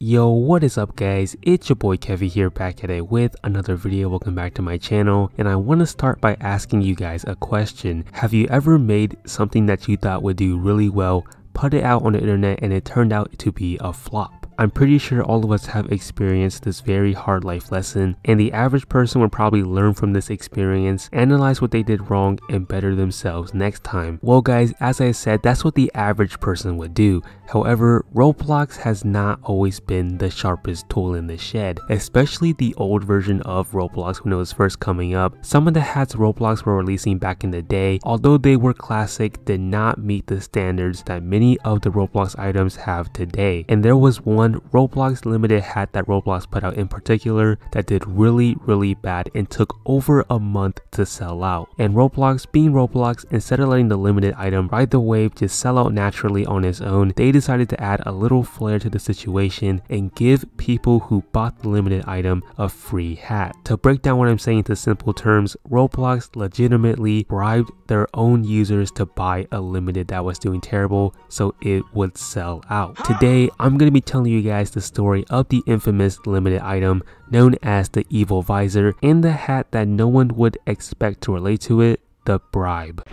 Yo, what is up guys? It's your boy Kevvy here back at it with another video. Welcome back to my channel, and I want to start by asking you guys a question. Have you ever made something that you thought would do really well, put it out on the internet, and it turned out to be a flop? I'm pretty sure all of us have experienced this very hard life lesson, and the average person would probably learn from this experience, analyze what they did wrong, and better themselves next time. Well guys, as I said, that's what the average person would do. However, Roblox has not always been the sharpest tool in the shed, especially the old version of Roblox when it was first coming up. Some of the hats Roblox were releasing back in the day, although they were classic, did not meet the standards that many of the Roblox items have today. And there was one Roblox limited hat that Roblox put out in particular that did really bad and took over a month to sell out. And Roblox, being Roblox, instead of letting the limited item ride the wave just sell out naturally on its own, they decided to add a little flair to the situation and give people who bought the limited item a free hat. To break down what I'm saying into simple terms, Roblox legitimately bribed their own users to buy a limited that was doing terrible so it would sell out. Today, I'm going to be telling you guys the story of the infamous limited item known as the evil visor and the hat that no one would expect to relate to it, the Bribe.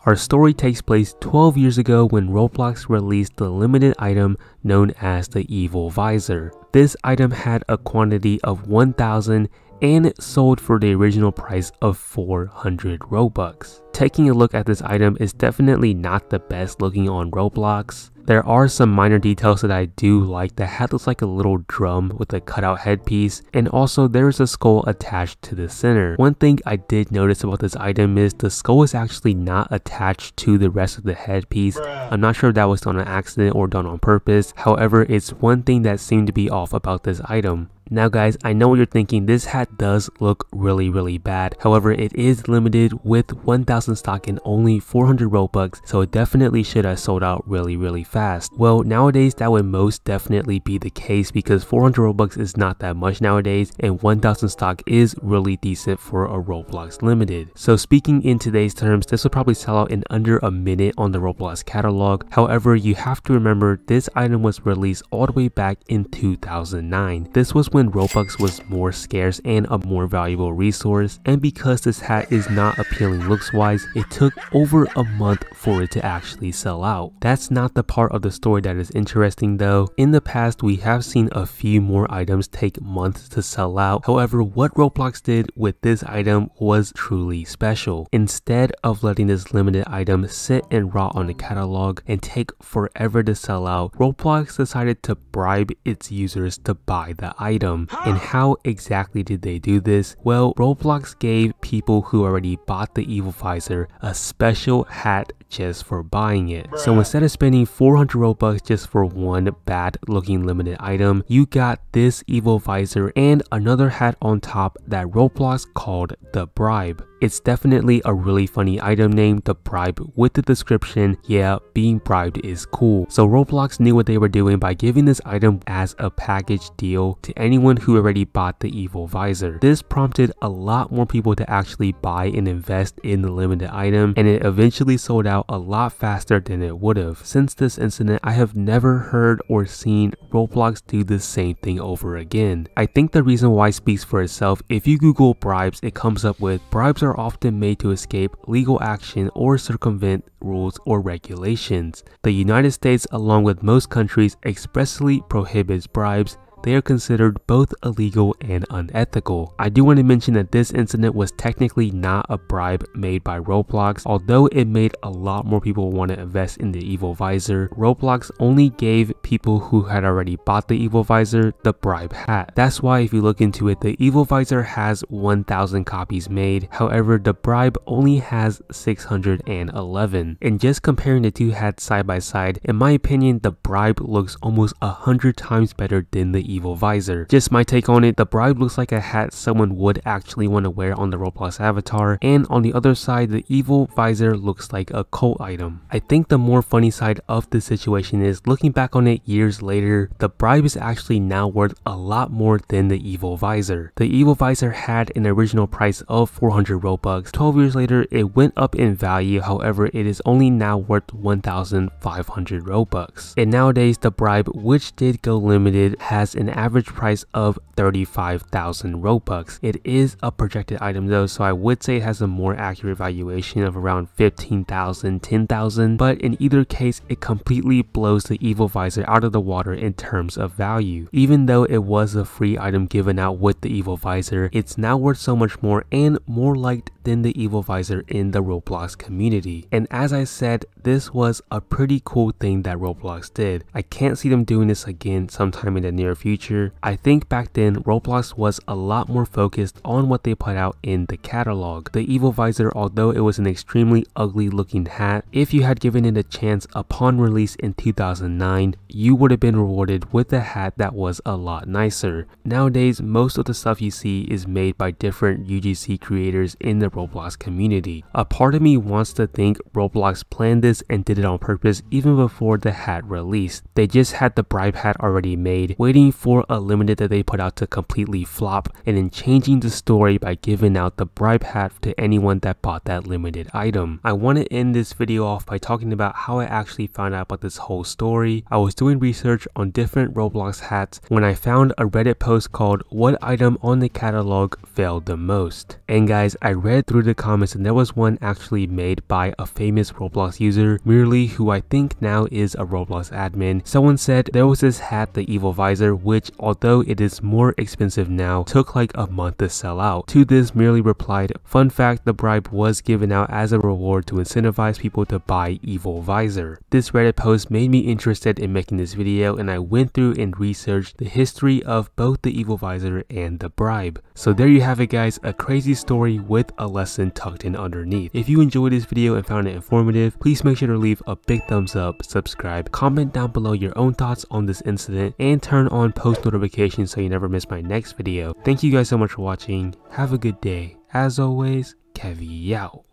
Our story takes place 12 years ago when Roblox released the limited item known as the evil visor. This item had a quantity of 1,000 and it sold for the original price of 400 Robux. Taking a look at this item is definitely not the best looking on Roblox. There are some minor details that I do like. The hat looks like a little drum with a cutout headpiece, and also there is a skull attached to the center. One thing I did notice about this item is the skull is actually not attached to the rest of the headpiece. I'm not sure if that was done on accident or done on purpose. However, it's one thing that seemed to be off about this item. Now guys, I know what you're thinking, this hat does look really bad. However, it is limited with 1,000 stock and only 400 Robux, so it definitely should have sold out really fast. Well, nowadays that would most definitely be the case because 400 Robux is not that much nowadays, and 1,000 stock is really decent for a Roblox limited. So speaking in today's terms, this will probably sell out in under a minute on the Roblox catalog. However, you have to remember this item was released all the way back in 2009. This was when Robux was more scarce and a more valuable resource, and because this hat is not appealing looks wise, it took over a month for it to actually sell out. That's not the part of the story that is interesting though. In the past, we have seen a few more items take months to sell out. However, what Roblox did with this item was truly special. Instead of letting this limited item sit and rot on the catalog and take forever to sell out, Roblox decided to bribe its users to buy the item. And how exactly did they do this? Well, Roblox gave people who already bought the evil visor a special hat just for buying it. So instead of spending 400 Robux just for one bad looking limited item, you got this evil visor and another hat on top that Roblox called the Bribe. It's definitely a really funny item name, the Bribe, with the description, yeah, being bribed is cool. So Roblox knew what they were doing by giving this item as a package deal to anyone who already bought the evil visor. This prompted a lot more people to actually buy and invest in the limited item, and it eventually sold out a lot faster than it would have. Since this incident, I have never heard or seen Roblox do the same thing over again. I think the reason why speaks for itself. If you Google bribes, it comes up with bribes are often made to escape legal action or circumvent rules or regulations. The United States, along with most countries, expressly prohibits bribes. They are considered both illegal and unethical. I do want to mention that this incident was technically not a bribe made by Roblox. Although it made a lot more people want to invest in the evil visor, Roblox only gave people who had already bought the evil visor the Bribe hat. That's why if you look into it, the evil visor has 1,000 copies made. However, the Bribe only has 611. And just comparing the two hats side by side, in my opinion, the Bribe looks almost 100 times better than the evil visor. Just my take on it, the Bribe looks like a hat someone would actually want to wear on the Roblox avatar, and on the other side, the evil visor looks like a cult item. I think the more funny side of this situation is, looking back on it years later, the Bribe is actually now worth a lot more than the evil visor. The evil visor had an original price of 400 Robux. 12 years later, it went up in value, however, it is only now worth 1,500 Robux. And nowadays, the Bribe, which did go limited, has an average price of 35,000 Robux. It is a projected item though, so I would say it has a more accurate valuation of around 15,000, 10,000, but in either case, it completely blows the evil visor out of the water in terms of value. Even though it was a free item given out with the evil visor, it's now worth so much more and more liked than the evil visor in the Roblox community. And as I said, this was a pretty cool thing that Roblox did. I can't see them doing this again sometime in the near future. I think back then Roblox was a lot more focused on what they put out in the catalog. The evil visor, although it was an extremely ugly looking hat, if you had given it a chance upon release in 2009, you would have been rewarded with a hat that was a lot nicer. Nowadays, most of the stuff you see is made by different UGC creators in the Roblox community. A part of me wants to think Roblox planned this and did it on purpose even before the hat released. They just had the Bribe hat already made, waiting for a limited that they put out to completely flop, and then changing the story by giving out the Bribe hat to anyone that bought that limited item. I want to end this video off by talking about how I actually found out about this whole story. I was doing research on different Roblox hats when I found a Reddit post called "What item on the catalog failed the most?" And guys, I read through the comments and there was one actually made by a famous Roblox user, Merely, who I think now is a Roblox admin. Someone said there was this hat, the evil visor, which although it is more expensive now, took like a month to sell out. To this, Merely replied, "Fun fact, the Bribe was given out as a reward to incentivize people to buy evil visor." This Reddit post made me interested in making this video, and I went through and researched the history of both the evil visor and the Bribe. So there you have it guys, a crazy story with a lesson tucked in underneath. If you enjoyed this video and found it informative, please make sure to leave a big thumbs up, subscribe, comment down below your own thoughts on this incident, and turn on post notifications so you never miss my next video. Thank you guys so much for watching. Have a good day. As always, Kevvy out.